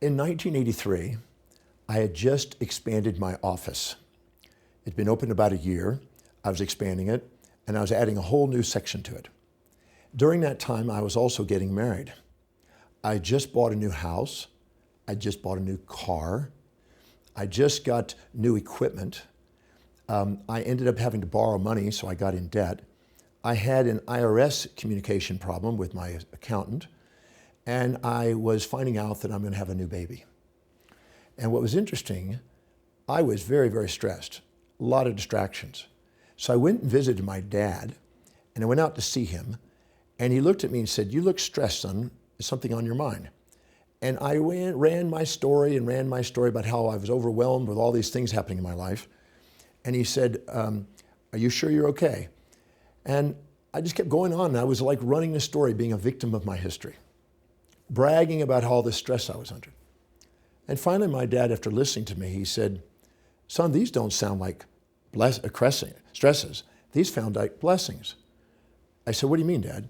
In 1983, I had just expanded my office. It'd been open about a year. I was expanding it, and I was adding a whole new section to it. During that time, I was also getting married. I just bought a new house. I just bought a new car. I just got new equipment. I ended up having to borrow money, so I got in debt. I had an IRS communication problem with my accountant, and I was finding out that I'm going to have a new baby. And what was interesting, I was very, very stressed, a lot of distractions. So I went and visited my dad, and I went out to see him, and he looked at me and said, "You look stressed, son. Is something on your mind?" And I ran my story about how I was overwhelmed with all these things happening in my life. And he said, "Are you sure you're okay?" And I just kept going on, and I was like running the story, being a victim of my history, bragging about all the stress I was under. And finally, my dad, after listening to me, he said, "Son, these don't sound like stresses. These sound like blessings." I said, "What do you mean, Dad?"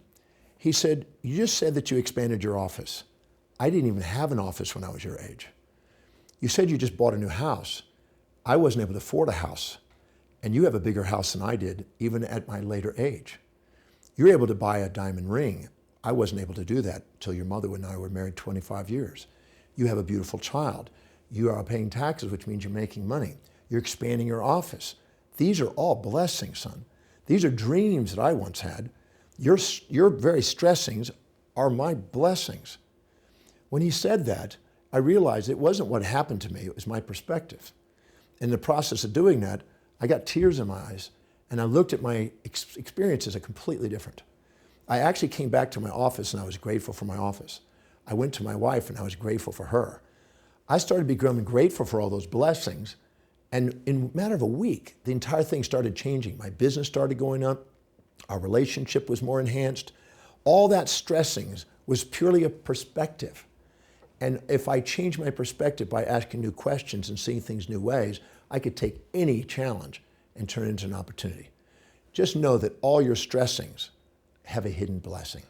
He said, "You just said that you expanded your office. I didn't even have an office when I was your age. You said you just bought a new house. I wasn't able to afford a house. And you have a bigger house than I did, even at my later age. You're able to buy a diamond ring. I wasn't able to do that until your mother and I were married 25 years. You have a beautiful child. You are paying taxes, which means you're making money. You're expanding your office. These are all blessings, son. These are dreams that I once had. Your very stressings are my blessings." When he said that, I realized it wasn't what happened to me, it was my perspective. In the process of doing that, I got tears in my eyes, and I looked at my experiences as completely different. I actually came back to my office, and I was grateful for my office. I went to my wife, and I was grateful for her. I started becoming grateful for all those blessings, and in a matter of a week, the entire thing started changing. My business started going up. Our relationship was more enhanced. All that stressing was purely a perspective. And if I changed my perspective by asking new questions and seeing things new ways, I could take any challenge and turn it into an opportunity. Just know that all your stressings have a hidden blessing.